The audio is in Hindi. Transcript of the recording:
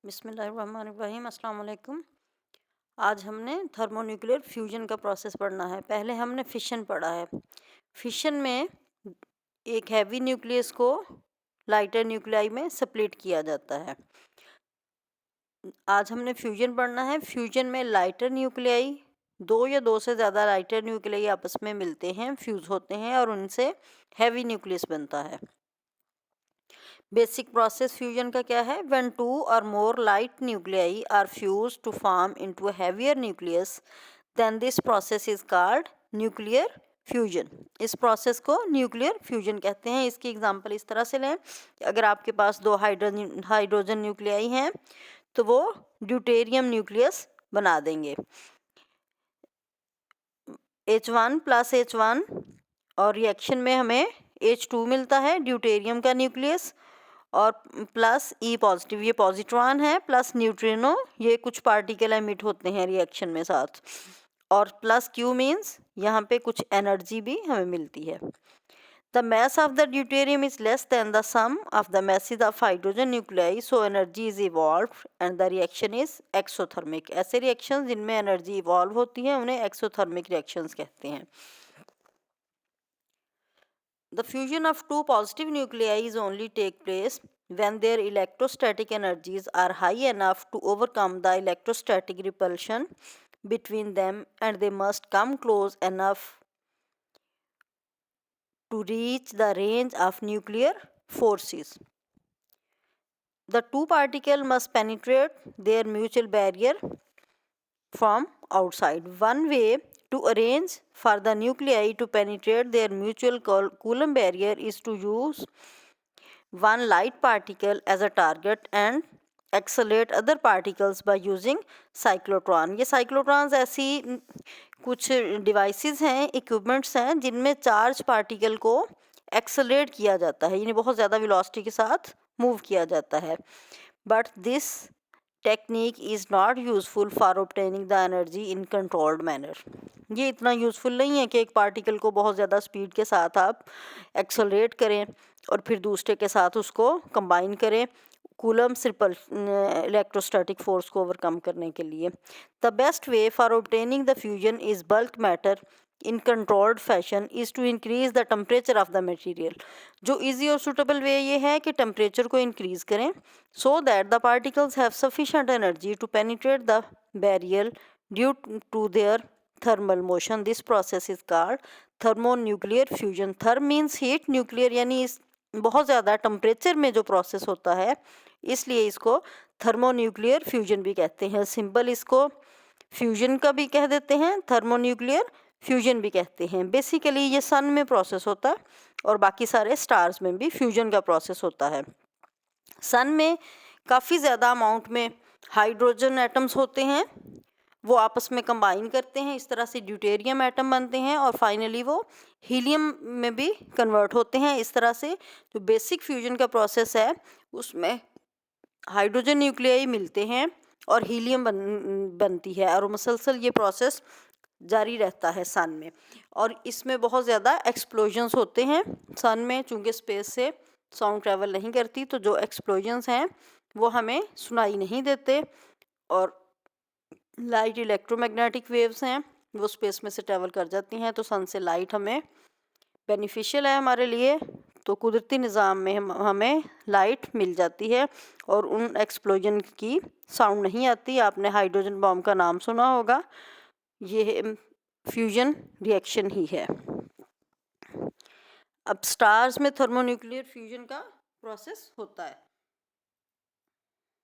बिस्मिल्लाहिर्रहमानिर्रहीम, अस्सलाम वालेकुम। आज हमने थर्मोन्यूक्लियर फ्यूजन का प्रोसेस पढ़ना है। पहले हमने फिशन पढ़ा है। फिशन में एक हैवी न्यूक्लियस को लाइटर न्यूक्लियाई में स्प्लिट किया जाता है। आज हमने फ्यूजन पढ़ना है। फ्यूजन में लाइटर न्यूक्लियाई, दो या दो से ज़्यादा लाइटर न्यूक्लियाई आपस में मिलते हैं, फ्यूज़ होते हैं और उनसे हैवी न्यूक्लियस बनता है। बेसिक प्रोसेस फ्यूजन का क्या है? When two or more light nuclei are fuse to form into a heavier nucleus, then this process is called nuclear fusion. इस प्रोसेस को न्यूक्लियर फ्यूजन कहते हैं। इसकी एग्जांपल इस तरह से लें, अगर आपके पास दो हाइड्रोजन न्यूक्लियाई हैं तो वो ड्यूटेरियम न्यूक्लियस बना देंगे। H1 प्लस H1 और रिएक्शन में हमें H2 मिलता है, ड्यूटेरियम का न्यूक्लियस, और प्लस ई पॉजिटिव, ये पॉजिट्रॉन है, प्लस न्यूट्रिनो, ये कुछ पार्टिकल एमिट होते हैं रिएक्शन में साथ, और प्लस क्यू मीन्स यहाँ पे कुछ एनर्जी भी हमें मिलती है। The mass of the deuterium is less than the sum of the masses of hydrogen nuclei, so energy is evolved and the reaction is exothermic। ऐसे रिएक्शंस जिनमें एनर्जी इवॉल्व होती है उन्हें एक्सोथर्मिक रिएक्शंस कहते हैं। The fusion of two positive nuclei is only take place when their electrostatic energies are high enough to overcome the electrostatic repulsion between them, and they must come close enough to reach the range of nuclear forces. The two particles must penetrate their mutual barrier from outside. One way to arrange for the nuclei to penetrate their mutual Coulomb barrier is to use one light particle as a target and accelerate other particles by using cyclotron। ये cyclotrons ऐसी कुछ डिवाइसेस हैं, इक्विपमेंट्स हैं जिनमें चार्ज पार्टिकल को एक्सेलरेट किया जाता है, यानी बहुत ज़्यादा वेलोसिटी के साथ मूव किया जाता है। But this technique is not useful for obtaining the energy in controlled manner. ये इतना यूज़फुल नहीं है कि एक पार्टिकल को बहुत ज़्यादा स्पीड के साथ आप एक्सेलरेट करें और फिर दूसरे के साथ उसको कंबाइन करें कूलम्ब्स इलेक्ट्रोस्टैटिक फोर्स को ओवरकम करने के लिए। The best way for obtaining the fusion is bulk matter in controlled fashion is to increase the temperature of the material. जो इजी और सुटेबल वे ये है कि टेम्परेचर को इंक्रीज करें so that the particles have sufficient energy to penetrate the barrier due to their thermal motion. This process is called thermonuclear fusion. Therm means heat, nuclear यानी इस बहुत ज़्यादा टेम्परेचर में जो प्रोसेस होता है, इसलिए इसको थर्मोन्यूक्लियर फ्यूजन भी कहते हैं। सिंपल इसको फ्यूजन का भी कह देते हैं, थर्मोन्यूक्लियर फ्यूजन भी कहते हैं। बेसिकली ये सन में प्रोसेस होता है और बाकी सारे स्टार्स में भी फ्यूजन का प्रोसेस होता है। सन में काफ़ी ज़्यादा अमाउंट में हाइड्रोजन एटम्स होते हैं, वो आपस में कंबाइन करते हैं, इस तरह से ड्यूटेरियम एटम बनते हैं और फाइनली वो हीलियम में भी कन्वर्ट होते हैं। इस तरह से जो बेसिक फ्यूजन का प्रोसेस है उसमें हाइड्रोजन न्यूक्लियाई मिलते हैं और हीलियम बनती है और मुसलसल ये प्रोसेस जारी रहता है सन में। और इसमें बहुत ज़्यादा एक्सप्लोजन्स होते हैं सन में, चूँकि स्पेस से साउंड ट्रैवल नहीं करती तो जो एक्सप्लोजन्स हैं वो हमें सुनाई नहीं देते, और लाइट इलेक्ट्रोमैग्नेटिक वेव्स हैं वो स्पेस में से ट्रैवल कर जाती हैं, तो सन से लाइट हमें बेनिफिशियल है हमारे लिए। तो कुदरती निज़ाम में हमें लाइट मिल जाती है और उन एक्सप्लोजन की साउंड नहीं आती। आपने हाइड्रोजन बॉम्ब का नाम सुना होगा, ये फ्यूजन रिएक्शन ही है। अब स्टार्स में थर्मोन्यूक्लियर फ्यूजन का प्रोसेस होता है।